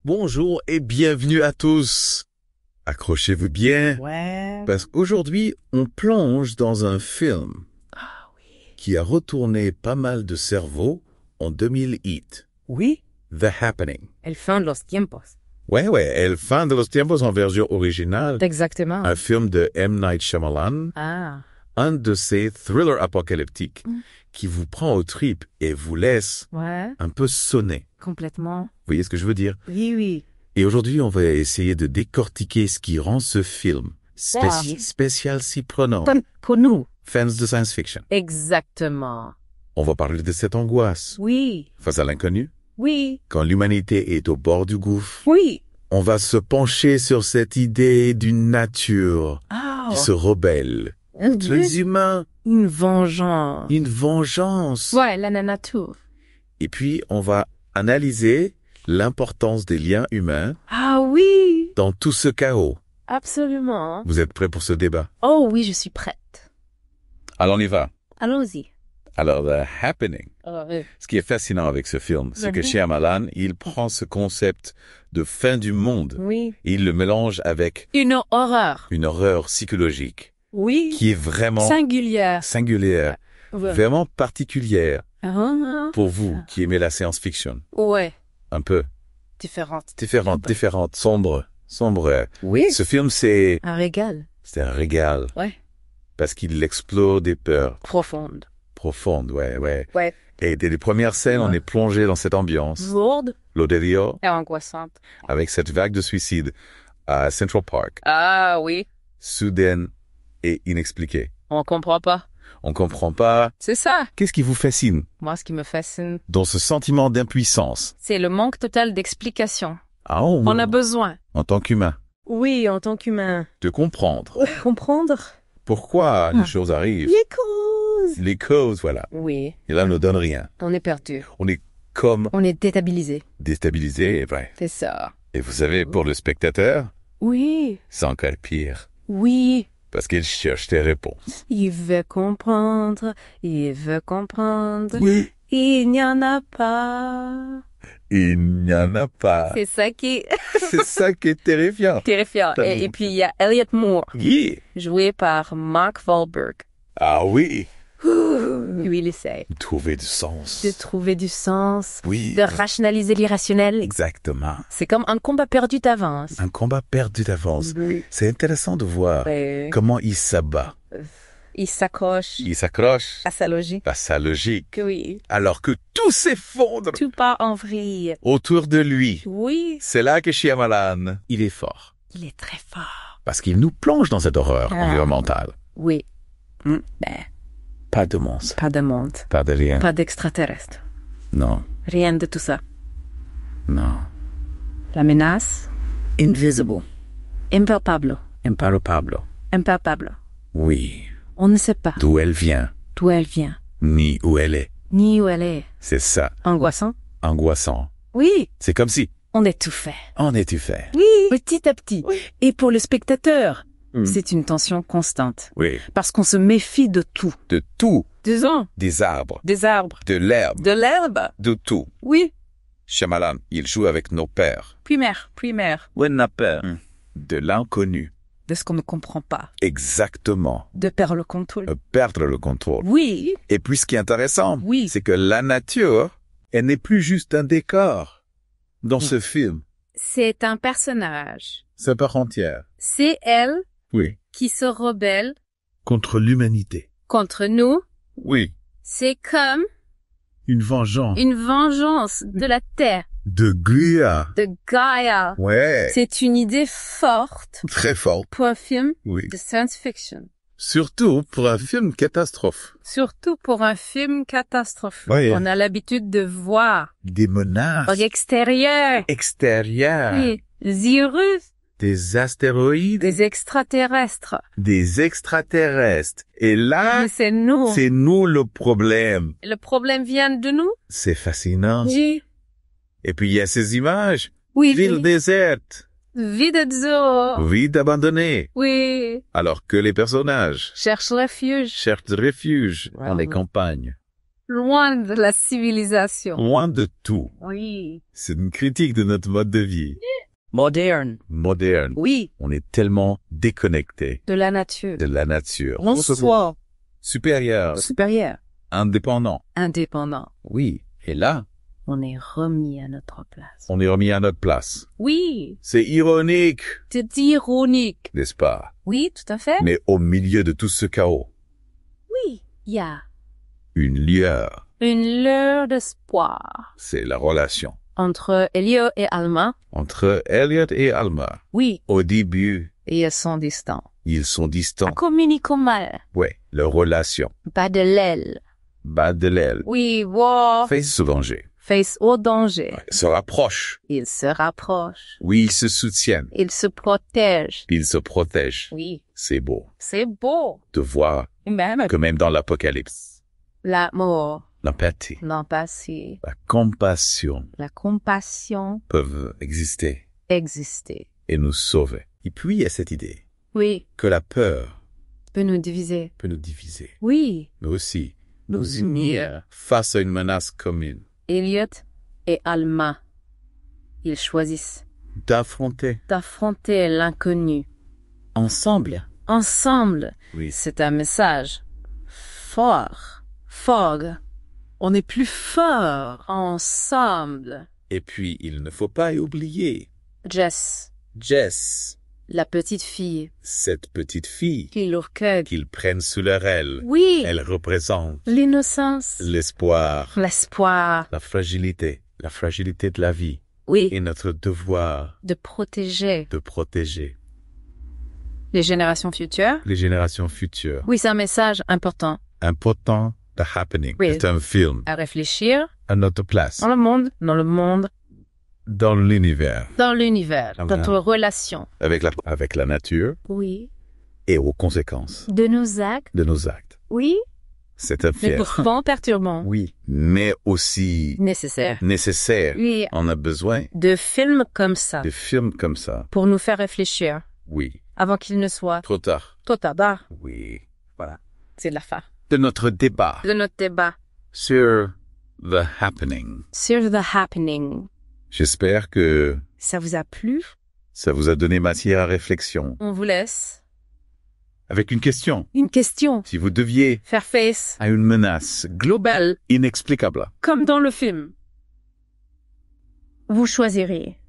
Bonjour et bienvenue à tous. Accrochez-vous bien, Ouais. parce qu'aujourd'hui, on plonge dans un film Ah oui. qui a retourné pas mal de cerveaux en 2008. Oui. The Happening. El fin de los tiempos. Ouais, El fin de los tiempos en version originale. Exactement. Un film de M. Night Shyamalan, Ah. un de ces thrillers apocalyptiques qui vous prend aux tripes et vous laisse Ouais. un peu sonner. Complètement. Vous voyez ce que je veux dire? Oui. Et aujourd'hui, on va essayer de décortiquer ce qui rend ce film Ah. spécial si prenant. Pour nous. Fans de science-fiction. Exactement. On va parler de cette angoisse Oui. face à l'inconnu. Oui. Quand l'humanité est au bord du gouffre, Oui. on va se pencher sur cette idée d'une nature Ah. qui se rebelle. Les humains, Une vengeance. une vengeance. Ouais, la nature. Et puis, on va analyser l'importance des liens humains Ah oui. dans tout ce chaos. Absolument. Vous êtes prêts pour ce débat? Oh oui, je suis prête. Alors, on y va. Allons-y. Alors, The Happening. Ce qui est fascinant avec ce film, c'est que Mhm. Shyamalan, il prend ce concept de fin du monde Oui. et il le mélange avec Une horreur. une horreur psychologique Oui. qui est vraiment Singulière. singulière, Ouais. vraiment particulière Ah. pour vous qui aimez la science-fiction. Ouais. Un peu Différente. différente, sombre. Oui. Ce film, c'est Un régal. un régal Ouais. parce qu'il explore des peurs Profonde. profondes, ouais. Ouais. Et dès les premières scènes, on est plongé dans cette ambiance. Lourde L'Oderio, et angoissante. avec cette vague de suicides à Central Park, Ah oui. soudaine et inexpliquée. On comprend pas. On comprend pas. C'est ça. Qu'est-ce qui vous fascine Moi, ce qui me fascine, dans ce sentiment d'impuissance? c'est le manque total d'explication. Ah, On a besoin. en tant qu'humain, Oui, en tant qu'humain. de comprendre Comprendre. pourquoi les choses arrivent. Les causes. Les causes, voilà. Oui. Et là, on ne donne rien. On est perdu. On est comme On est déstabilisé. déstabilisé, et vrai. C'est ça. Et vous savez, pour le spectateur, Oui. c'est encore pire. Oui. Parce qu'il cherche des réponses. Il veut comprendre. Il veut comprendre. Oui. Il n'y en a pas. Il n'y en a pas. C'est ça qui est C'est ça qui est terrifiant. terrifiant. Et puis, il y a Elliot Moore, Yeah. joué par Mark Wahlberg. Ah oui. Lui, il essaie Trouver du sens. de trouver du sens, Oui. de rationaliser l'irrationnel. Exactement. C'est comme un combat perdu d'avance. Un combat perdu d'avance. C'est intéressant de voir Ouais. comment il s'abat. Il s'accroche Il s'accroche à sa logique. à sa logique, Oui. alors que tout s'effondre Tout part en vrille. autour de lui. Oui. C'est là que Shyamalan, il est fort. Il est très fort. Parce qu'il nous plonge dans cette horreur Ah. environnementale. Oui. Hmm. Ben, Pas de monstre, pas de monde. pas de rien. Pas d'extraterrestre. Non, Rien de tout ça. non. La menace, Invisible. impalpable. Impalpable. Impalpable. Oui. On ne sait pas D'où elle vient, d'où elle vient, ni où elle est. ni où elle est. C'est ça, Angoissant. angoissant. Oui. C'est comme si On étouffait. en es-tu fait. Oui. Petit à petit. Et pour le spectateur, c'est une tension constante. Oui. Parce qu'on se méfie de tout. De tout, Disons, des arbres, des arbres, de l'herbe, de l'herbe. de tout. Oui. Shyamalan, il joue avec nos peurs. Primaire. On a peur. De l'inconnu. De ce qu'on ne comprend pas. Exactement. De perdre le contrôle. Perdre le contrôle. Oui. Et puis ce qui est intéressant, Oui. c'est que la nature, elle n'est plus juste un décor dans ce film. C'est un personnage. C'est part entière. C'est elle Oui. qui se rebelle Contre l'humanité. contre nous. Oui. C'est comme Une vengeance. une vengeance de la Terre, De Gaïa. de Gaïa. Ouais. C'est une idée forte Très fort. pour un film Oui. de science-fiction. Surtout pour un film catastrophe. Surtout pour un film catastrophe. Oui. On a l'habitude de voir Des menaces en extérieur. extérieures. Oui. Des virus, Des astéroïdes. des extraterrestres. Des extraterrestres. Et là, Mais c'est nous. c'est nous le problème. Le problème vient de nous. C'est fascinant. Oui. Et puis il y a ces images. Oui. Ville déserte. Vide de zoo. Vide abandonnée. Oui. Alors que les personnages Cherche refuge. cherchent refuge dans les Wow. campagnes. Loin de la civilisation. Loin de tout. Oui. C'est une critique de notre mode de vie. Moderne. Moderne. Oui. On est tellement déconnecté De la nature. de la nature. On soit Supérieur. Supérieur. Indépendant. Indépendant. Oui. Et là, On est remis à notre place. on est remis à notre place. Oui. C'est ironique, C'est ironique. n'est-ce pas? Oui, tout à fait. Mais au milieu de tout ce chaos, Oui. Il y a une lueur, une lueur d'espoir c'est la relation entre Elio et Alma. entre Elliot et Alma. Oui. Au début, Et ils sont distants. ils sont distants. Communiquons mal. Ouais, leur relation. Pas de l'aile. Bas de l'aile. Oui, wow. Fait se venger. Face au danger. Ouais, se rapprochent. Ils se rapprochent. Oui, ils se soutiennent. Ils se protègent. Ils se protègent. Oui. C'est beau C'est beau. de voir Même que même dans l'Apocalypse, l'amour, l'empathie, l'empathie, la compassion la compassion peuvent exister exister. et nous sauver. Et puis, il y a cette idée Oui. que la peur Peut nous diviser. peut nous diviser, Oui. mais aussi nous unir. face à une menace commune. Elliot et Alma. Ils choisissent D'affronter. d'affronter l'inconnu. Ensemble. Ensemble. Oui. C'est un message fort. Fort. On est plus fort. Ensemble. Et puis, il ne faut pas oublier Jess, Jess, la petite fille, cette petite fille qui le recueille. qu'ils prennent sous leur aile. Oui. Elle représente L'innocence. l'espoir, L'espoir. la fragilité de la vie Oui. et notre devoir De protéger de protéger les générations futures. les générations futures. Oui, c'est un message important Important, The Happening. Oui. C'est un film à réfléchir à notre place, dans le monde, dans l'univers, dans l'univers, Donc, dans notre relation. avec la nature Oui. et aux conséquences De nos actes. de nos actes. Oui. C'est un Mais fier. pourtant perturbant. Oui, mais aussi Nécessaire. nécessaire. Oui. On a besoin De films comme ça. de films comme ça. Pour nous faire réfléchir. Oui. Avant qu'il ne soit Trop tard. trop tard. Oui. Voilà. C'est la fin De notre débat de notre débat sur The Happening. sur The Happening. J'espère que Ça vous a plu? ça vous a donné matière à réflexion. On vous laisse Avec une question. une question. Si vous deviez Faire face à une menace globale, inexplicable, comme dans le film. Vous choisirez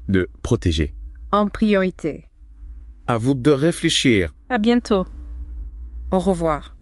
de protéger. en priorité. À vous de réfléchir. À bientôt. Au revoir.